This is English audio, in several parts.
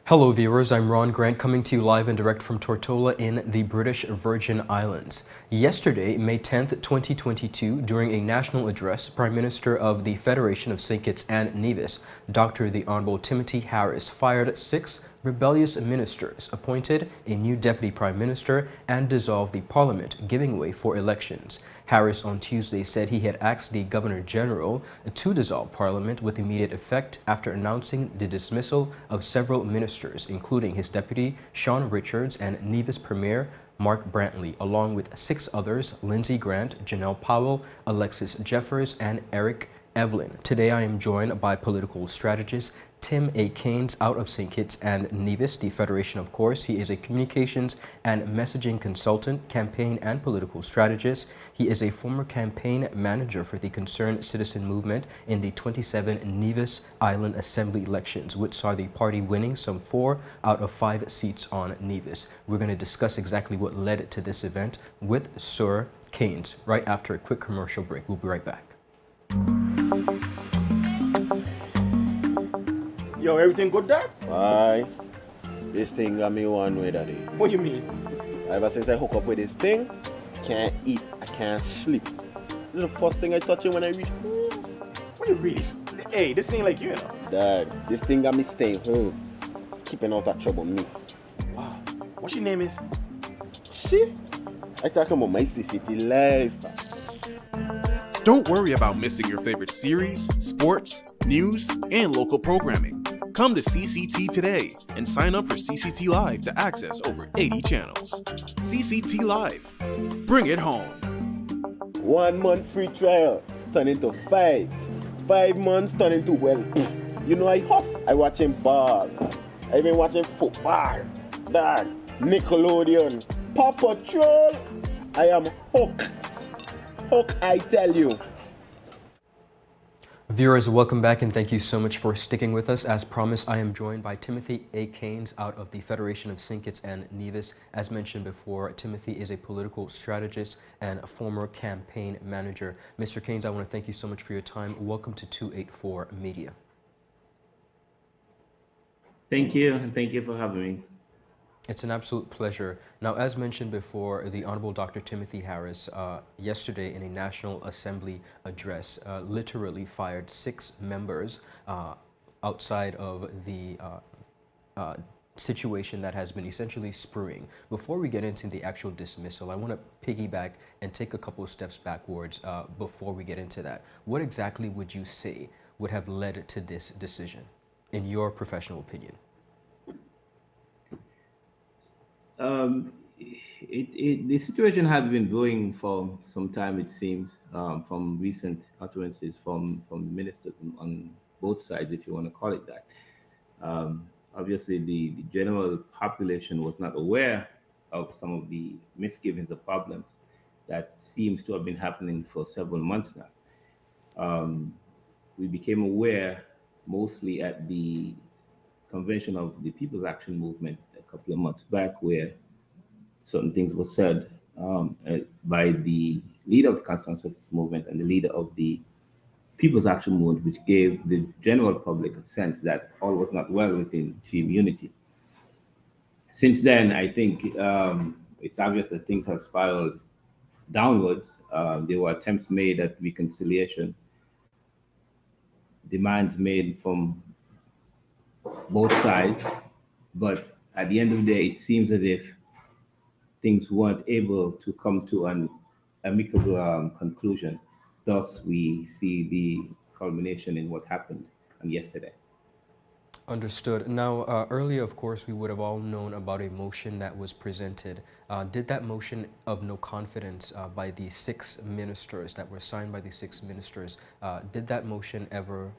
Hello viewers, I'm Ron Grant coming to you live and direct from Tortola in the British Virgin Islands. Yesterday, May 10th, 2022, during a national address, Prime Minister of the Federation of St. Kitts and Nevis, Dr. the Honorable Timothy Harris, fired 6 rebellious ministers, appointed a new Deputy Prime Minister, and dissolved the Parliament, giving way for elections. Harris on Tuesday said he had asked the Governor General to dissolve Parliament with immediate effect after announcing the dismissal of several ministers, including his deputy, Sean Richards, and Nevis Premier Mark Brantley, along with 6 others, Lindsey Grant, Janelle Powell, Alexis Jeffers, and Eric Evelyn. Today I am joined by political strategist Tim A. Caines out of St. Kitts and Nevis, the Federation, of course. He is a communications and messaging consultant, campaign and political strategist. He is a former campaign manager for the Concerned Citizen Movement in the 27 Nevis Island Assembly elections, which saw the party winning some 4 out of 5 seats on Nevis. We're going to discuss exactly what led to this event with Sir Caines right after a quick commercial break. We'll be right back. Yo, everything good, Dad? Why? This thing got me one way, Daddy. What do you mean? Ever since I hook up with this thing, can't eat, I can't sleep. This is the first thing I touch it when I reach home. What do you really? Hey, this ain't like you know. Dad, this thing got me staying home, keeping out that trouble me. Wow. What your name is? Shit, I talking about my CCT life. Don't worry about missing your favorite series, sports, news, and local programming. Come to CCT today and sign up for CCT Live to access over 80 channels. CCT Live. Bring it home. 1 month free trial, turn into 5. 5 months turn into, well, you know I hustle. I watching ball. I even watching football. Dad, Nickelodeon, Paw Patrol. I am hooked. Hook, I tell you. Viewers, welcome back and thank you so much for sticking with us. As promised, I am joined by Timothy A. Caines out of the Federation of St. Kitts and Nevis. As mentioned before, Timothy is a political strategist and a former campaign manager. Mr. Caines, I want to thank you so much for your time. Welcome to 284 Media. Thank you, and thank you for having me. It's an absolute pleasure. Now, as mentioned before, the Honorable Dr. Timothy Harris yesterday in a National Assembly address literally fired 6 members outside of the situation that has been essentially spurring. Before we get into the actual dismissal, I want to piggyback and take a couple of steps backwards before we get into that. What exactly would you say would have led to this decision, in your professional opinion? The situation has been brewing for some time, it seems, from recent utterances from ministers on both sides, if you want to call it that. Obviously, the general population was not aware of some of the misgivings or problems that seems to have been happening for several months now. We became aware mostly at the convention of the People's Action Movement a couple of months back, where certain things were said by the leader of the Consensus Movement and the leader of the People's Action Movement, which gave the general public a sense that all was not well within Team Unity. Since then, I think it's obvious that things have spiraled downwards. There were attempts made at reconciliation, demands made from both sides, but at the end of the day, it seems as if things weren't able to come to an amicable conclusion. Thus, we see the culmination in what happened on yesterday. Understood. Now, earlier, of course, we would have all known about a motion that was presented. Did that motion of no confidence by the 6 ministers that were signed by the 6 ministers, did that motion ever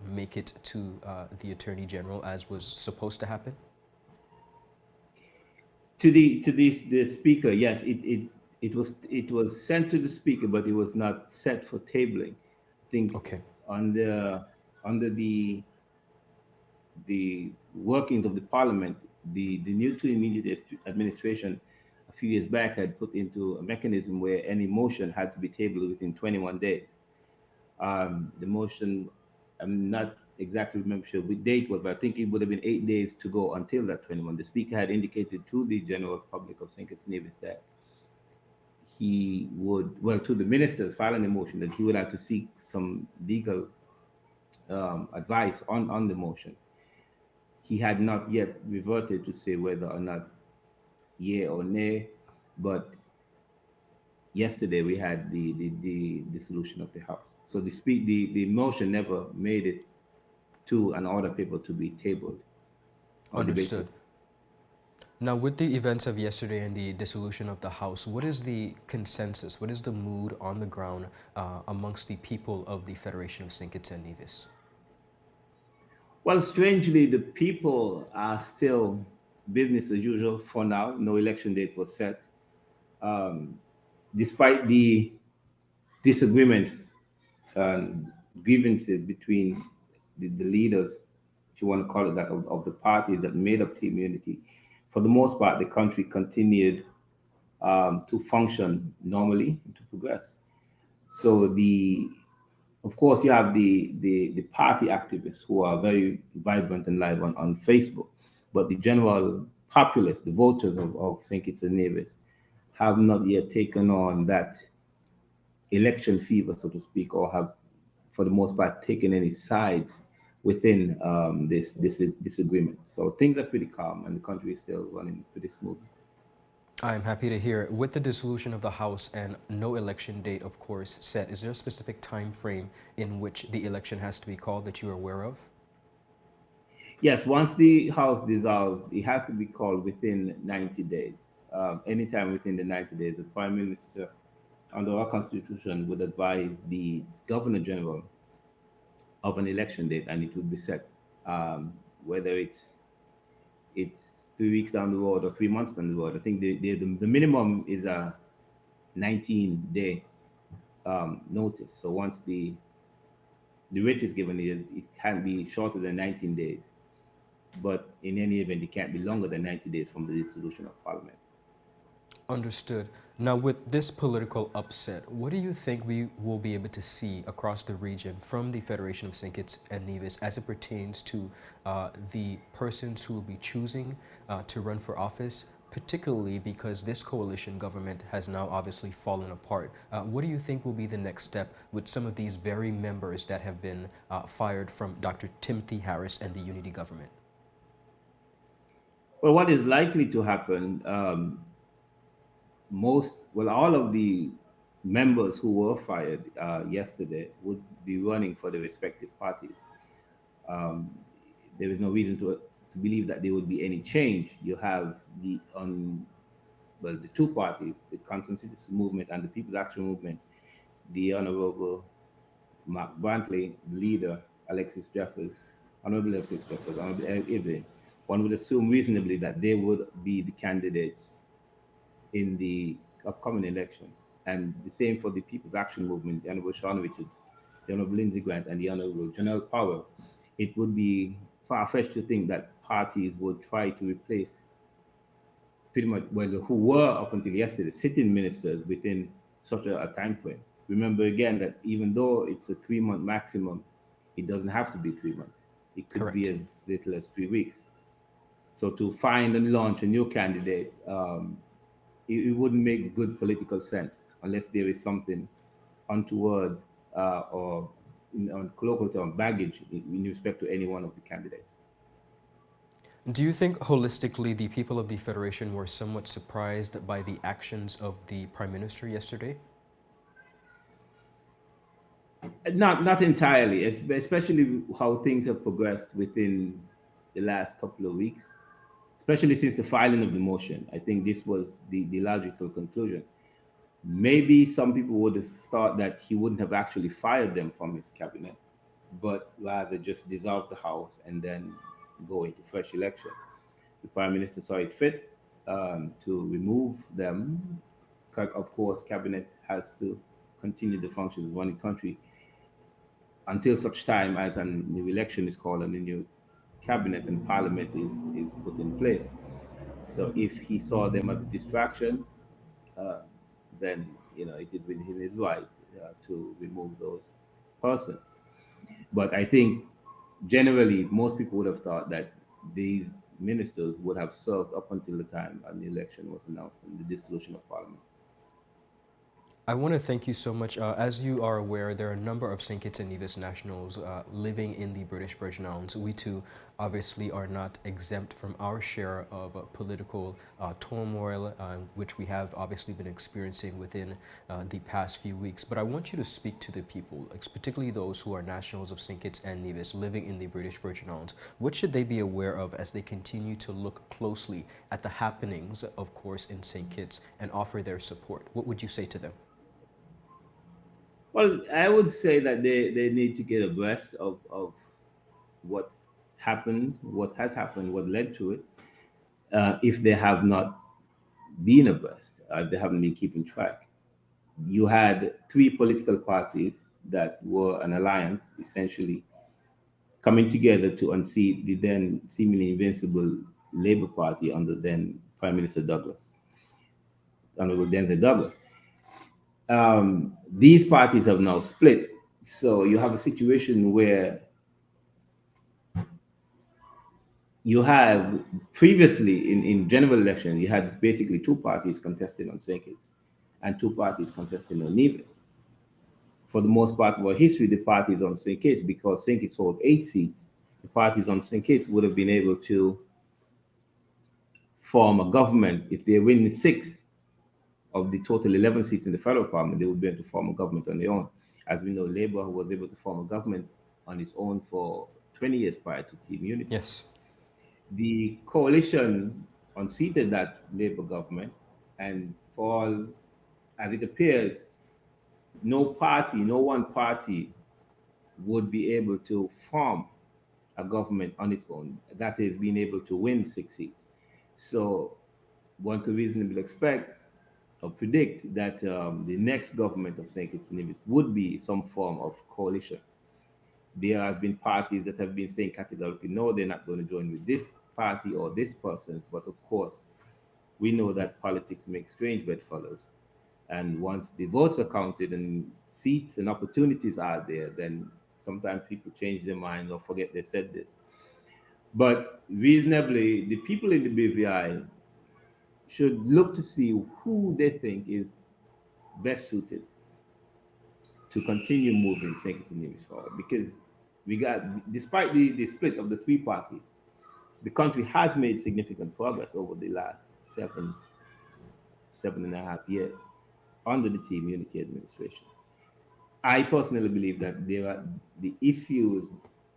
make it to the Attorney General as was supposed to happen? To the speaker, yes, it was sent to the speaker, but it was not set for tabling. I think Okay. under the workings of the parliament, the new to immediate administration a few years back had put into a mechanism where any motion had to be tabled within 21 days. The motion, I'm not exactly remember sure what date was, but I think it would have been 8 days to go until that 21. The speaker had indicated to the general public of St. Kitts Nevis that he would, well, to the ministers filing the motion, that he would have to seek some legal advice on the motion. He had not yet reverted to say whether or not yea or nay, but yesterday we had the dissolution of the House. So the motion never made it to an order paper to be tabled or debated. Understood. Now, with the events of yesterday and the dissolution of the House, what is the consensus? What is the mood on the ground amongst the people of the Federation of St. Kitts and Nevis? Well, strangely, the people are still business as usual for now. No election date was set. Um, Despite the disagreements and grievances between the leaders, if you want to call it that, of the parties that made up Team Unity, for the most part, the country continued to function normally and to progress. So of course, you have the party activists who are very vibrant and live on Facebook, but the general populace, the voters of St. Kitts and Nevis, have not yet taken on that election fever, so to speak, or have, for the most part, taken any sides within this disagreement. So things are pretty calm, and the country is still running pretty smoothly. I'm happy to hear. With the dissolution of the House and no election date, of course, set, is there a specific time frame in which the election has to be called that you are aware of? Yes, once the House dissolves, it has to be called within 90 days. Anytime within the 90 days, the Prime Minister, under our Constitution, would advise the Governor General of an election date, and it would be set. Whether it's 3 weeks down the road or 3 months down the road, I think the minimum is a 19-day notice. So once the writ is given, it can be shorter than 19 days. But in any event, it can't be longer than 90 days from the dissolution of Parliament. Understood. Now, with this political upset, what do you think we will be able to see across the region from the Federation of St. Kitts and Nevis as it pertains to the persons who will be choosing to run for office, particularly because this coalition government has now obviously fallen apart? What do you think will be the next step with some of these very members that have been fired from Dr. Timothy Harris and the Unity government? Well, what is likely to happen, all of the members who were fired yesterday would be running for the respective parties. Um, there is no reason to believe that there would be any change. You have the two parties, the Concerned Citizens Movement and the People's Action Movement. The Honorable Mark Brantley, leader, Honorable Alexis Jeffers, Honorable Eric Evelyn. One would assume reasonably that they would be the candidates in the upcoming election. And the same for the People's Action Movement, the Honorable Sean Richards, the Honorable Lindsey Grant, and the Honorable Janelle Powell. It would be far-fetched to think that parties would try to replace pretty much, well, who were up until yesterday sitting ministers within such a time frame. Remember again that even though it's a 3 month maximum, it doesn't have to be 3 months. It could be Correct. as little as 3 weeks. So to find and launch a new candidate, it wouldn't make good political sense unless there is something untoward or, on colloquial term, baggage in respect to any one of the candidates. Do you think holistically the people of the Federation were somewhat surprised by the actions of the Prime Minister yesterday? Not entirely, especially how things have progressed within the last couple of weeks, especially since the filing of the motion. I think this was the logical conclusion. Maybe some people would have thought that he wouldn't have actually fired them from his cabinet, but rather just dissolve the House and then go into fresh election. The Prime Minister saw it fit to remove them. Of course, cabinet has to continue the functions of running country until such time as a new election is called and a new cabinet and parliament is put in place. So if he saw them as a distraction, uh, then it is within his right to remove those persons. But I think generally, most people would have thought that these ministers would have served up until the time an election was announced and the dissolution of parliament. I want to thank you so much. As you are aware, there are a number of St. Kitts and Nevis nationals living in the British Virgin Islands. We too obviously are not exempt from our share of political turmoil, which we have obviously been experiencing within the past few weeks. But I want you to speak to the people, particularly those who are nationals of St. Kitts and Nevis living in the British Virgin Islands. What should they be aware of as they continue to look closely at the happenings, of course, in St. Kitts and offer their support? What would you say to them? Well, I would say that they need to get abreast of what happened, what has happened, what led to it, if they have not been abreast, if they haven't been keeping track. You had three political parties that were an alliance, essentially coming together to unseat the then seemingly invincible Labour Party under then Prime Minister Douglas, Honorable Denzel Douglas. These parties have now split. So you have a situation where you have previously in general election, you had basically two parties contesting on St. Kitts and two parties contesting on Nevis. For the most part of our history, the parties on St. Kitts, because St. Kitts holds 8 seats, the parties on St. Kitts would have been able to form a government. If they win six of the total 11 seats in the federal parliament, they would be able to form a government on their own. As we know, Labour was able to form a government on its own for 20 years prior to team unity. Yes. The coalition unseated that Labour government, and for all as it appears, no party, no one party would be able to form a government on its own. That is, being able to win 6 seats. So one could reasonably expect or predict that the next government of St. Kitts and Nevis would be some form of coalition. There have been parties that have been saying categorically, no, they're not going to join with this party or this person. But of course, we know that politics makes strange bedfellows. And once the votes are counted and seats and opportunities are there, then sometimes people change their mind or forget they said this. But reasonably, the people in the BVI should look to see who they think is best suited to continue moving St. Kitts and Nevis forward. Because we got, despite the split of the three parties, the country has made significant progress over the last 7.5 years under the Team Unity administration. I personally believe that there are the issues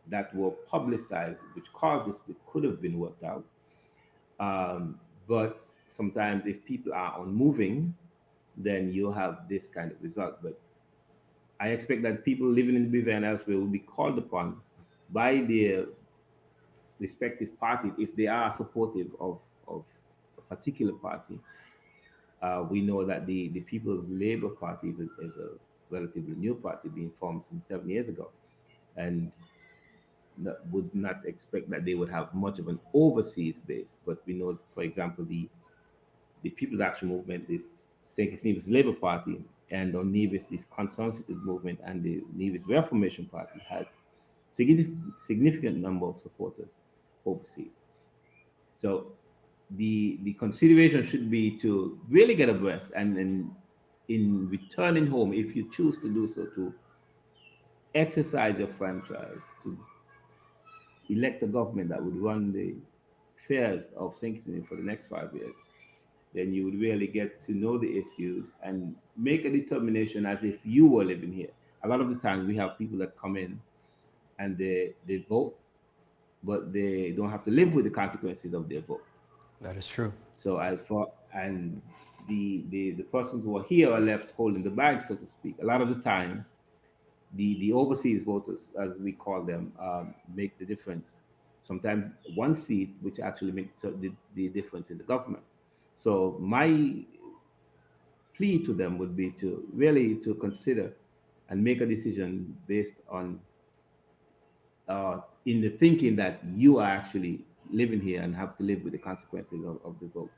that were publicized, which caused this split, could have been worked out. But sometimes, if people are unmoving, then you have this kind of result. But I expect that people living in Biva and elsewhere will be called upon by their respective parties if they are supportive of a particular party. We know that the People's Labour Party is a relatively new party being formed some 7 years ago, and would not expect that they would have much of an overseas base. But we know, for example, the People's Action Movement, this St. Kitts Nevis Labour Party, and on Nevis, this Consensus Movement and the Nevis Reformation Party has significant number of supporters overseas. So the consideration should be to really get abreast and in returning home, if you choose to do so, to exercise your franchise, to elect a government that would run the affairs of St. Kitts for the next 5 years, then you would really get to know the issues and make a determination as if you were living here. A lot of the times we have people that come in and they vote, but they don't have to live with the consequences of their vote. That is true. So as for and the persons who are here are left holding the bag, so to speak. A lot of the time, the overseas voters, as we call them, make the difference. Sometimes one seat, which actually makes the difference in the government. So my plea to them would be to really to consider and make a decision based on in the thinking that you are actually living here and have to live with the consequences of the vote.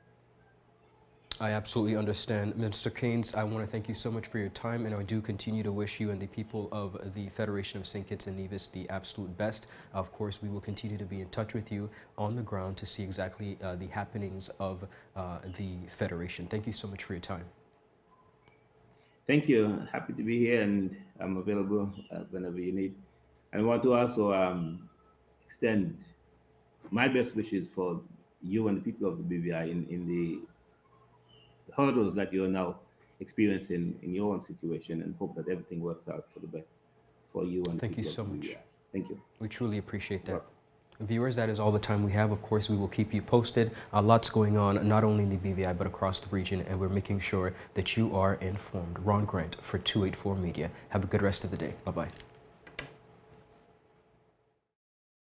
I absolutely understand. Mr. Caines, I want to thank you so much for your time, and I do continue to wish you and the people of the Federation of St. Kitts and Nevis the absolute best. Of course, we will continue to be in touch with you on the ground to see exactly the happenings of the Federation. Thank you so much for your time. Thank you. Happy to be here, and I'm available whenever you need. And I want to also extend my best wishes for you and the people of the BVI in the hurdles that you're now experiencing in your own situation, and hope that everything works out for the best for you and the Thank you people so of the much. BVI. Thank you. We truly appreciate that. Viewers, that is all the time we have. Of course, we will keep you posted. Lots going on, not only in the BVI, but across the region, and we're making sure that you are informed. Ron Grant for 284 Media. Have a good rest of the day. Bye-bye.